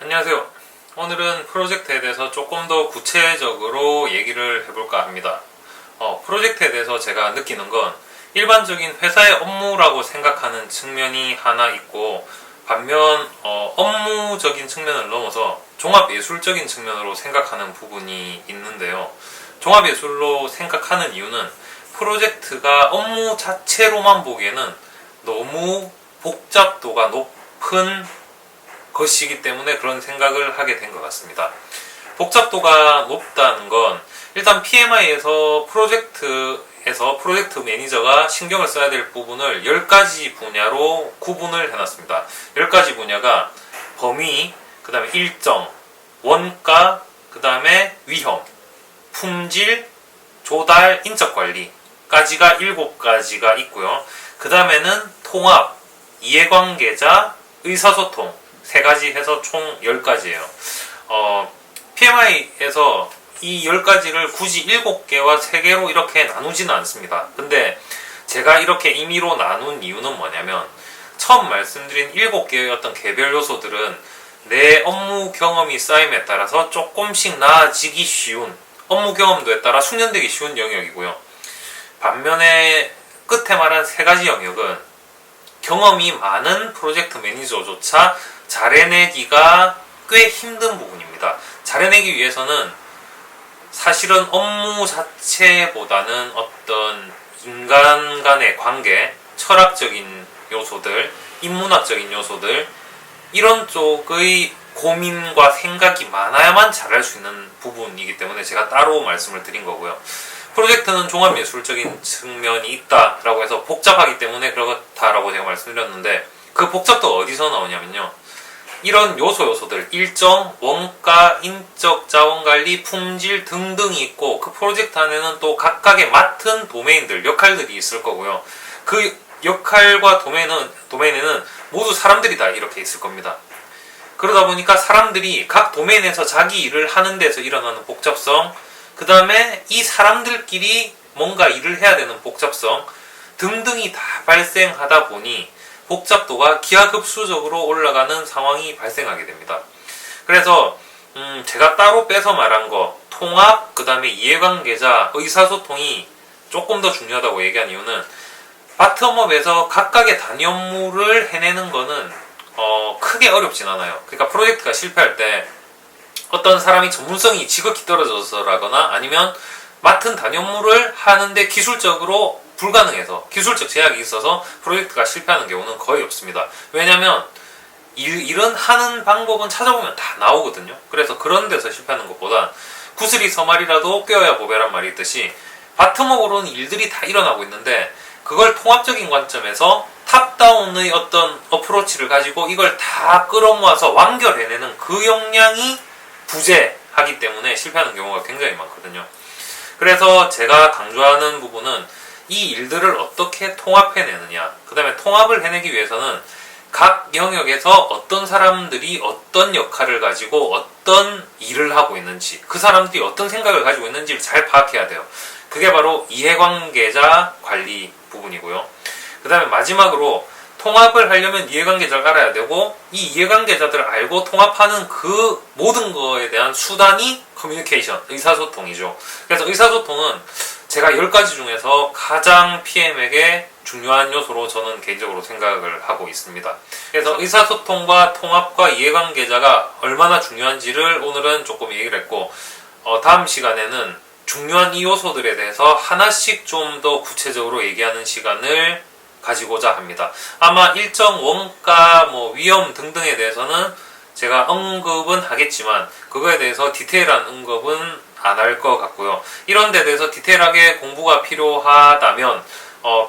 안녕하세요. 오늘은 프로젝트에 대해서 조금 더 구체적으로 얘기를 해볼까 합니다. 프로젝트에 대해서 제가 느끼는 건 일반적인 회사의 업무라고 생각하는 측면이 하나 있고, 반면 업무적인 측면을 넘어서 종합예술적인 측면으로 생각하는 부분이 있는데요. 종합예술로 생각하는 이유는 프로젝트가 업무 자체로만 보기에는 너무 복잡도가 높은 것이기 때문에 그런 생각을 하게 된 것 같습니다. 복잡도가 높다는 건 일단 PMI에서 프로젝트 매니저가 신경을 써야 될 부분을 10가지 분야로 구분을 해놨습니다. 10가지 분야가 범위, 그 다음에 일정, 원가, 그 다음에 위험, 품질, 조달, 인적관리까지가 7가지가 있고요. 그 다음에는 통합, 이해관계자, 의사소통 3가지 해서 총 10가지예요. PMI에서 이 10가지를 굳이 7개와 3개로 이렇게 나누지는 않습니다. 근데 제가 이렇게 임의로 나눈 이유는 뭐냐면, 처음 말씀드린 7개의 어떤 개별 요소들은 내 업무 경험이 쌓임에 따라서 조금씩 나아지기 쉬운, 업무 경험도에 따라 숙련되기 쉬운 영역이고요. 반면에 끝에 말한 3가지 영역은 경험이 많은 프로젝트 매니저조차 잘해내기가 꽤 힘든 부분입니다. 잘해내기 위해서는 사실은 업무 자체보다는 어떤 인간 간의 관계, 철학적인 요소들, 인문학적인 요소들, 이런 쪽의 고민과 생각이 많아야만 잘할 수 있는 부분이기 때문에 제가 따로 말씀을 드린 거고요. 프로젝트는 종합예술적인 측면이 있다라고 해서 복잡하기 때문에 그렇다라고 제가 말씀드렸는데, 그 복잡도가 어디서 나오냐면요, 이런 요소들, 일정, 원가, 인적 자원관리, 품질 등등이 있고, 그 프로젝트 안에는 또 각각의 맡은 도메인들, 역할들이 있을 거고요. 그 역할과 도메인에는 모두 사람들이 다 이렇게 있을 겁니다. 그러다 보니까 사람들이 각 도메인에서 자기 일을 하는 데서 일어나는 복잡성, 그 다음에 이 사람들끼리 뭔가 일을 해야 되는 복잡성 등등이 다 발생하다 보니 복잡도가 기하급수적으로 올라가는 상황이 발생하게 됩니다. 그래서 제가 따로 빼서 말한 거, 통합, 그 다음에 이해관계자, 의사소통이 조금 더 중요하다고 얘기한 이유는, 바텀업에서 각각의 단위 업무를 해내는 거는 크게 어렵진 않아요. 그러니까 프로젝트가 실패할 때 어떤 사람이 전문성이 지극히 떨어져서라거나, 아니면 맡은 단위 업무를 하는데 기술적으로 불가능해서, 기술적 제약이 있어서 프로젝트가 실패하는 경우는 거의 없습니다. 왜냐면 일은 하는 방법은 찾아보면 다 나오거든요. 그래서 그런 데서 실패하는 것보다 구슬이 서말이라도 꿰어야 보배란 말이 있듯이, 바텀업으로는 일들이 다 일어나고 있는데 그걸 통합적인 관점에서 탑다운의 어떤 어프로치를 가지고 이걸 다 끌어모아서 완결해내는 그 역량이 부재하기 때문에 실패하는 경우가 굉장히 많거든요. 그래서 제가 강조하는 부분은 이 일들을 어떻게 통합해내느냐, 그 다음에 통합을 해내기 위해서는 각 영역에서 어떤 사람들이 어떤 역할을 가지고 어떤 일을 하고 있는지, 그 사람들이 어떤 생각을 가지고 있는지를 잘 파악해야 돼요. 그게 바로 이해관계자 관리 부분이고요. 그 다음에 마지막으로, 통합을 하려면 이해관계자를 알아야 되고, 이 이해관계자들을 알고 통합하는 그 모든 거에 대한 수단이 커뮤니케이션, 의사소통이죠. 그래서 의사소통은 제가 10가지 중에서 가장 PM에게 중요한 요소로 저는 개인적으로 생각을 하고 있습니다. 그래서 의사소통과 통합과 이해관계자가 얼마나 중요한지를 오늘은 조금 얘기를 했고, 다음 시간에는 중요한 이 요소들에 대해서 하나씩 좀 더 구체적으로 얘기하는 시간을 가지고자 합니다. 아마 일정 원가, 위험 등등에 대해서는 제가 언급은 하겠지만 그거에 대해서 디테일한 언급은 안 할 것 같고요. 이런 데 대해서 디테일하게 공부가 필요하다면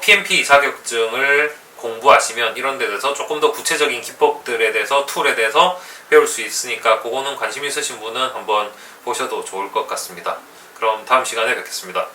PMP 자격증을 공부하시면 이런 데 대해서 조금 더 구체적인 기법들에 대해서, 툴에 대해서 배울 수 있으니까 그거는 관심 있으신 분은 한번 보셔도 좋을 것 같습니다. 그럼 다음 시간에 뵙겠습니다.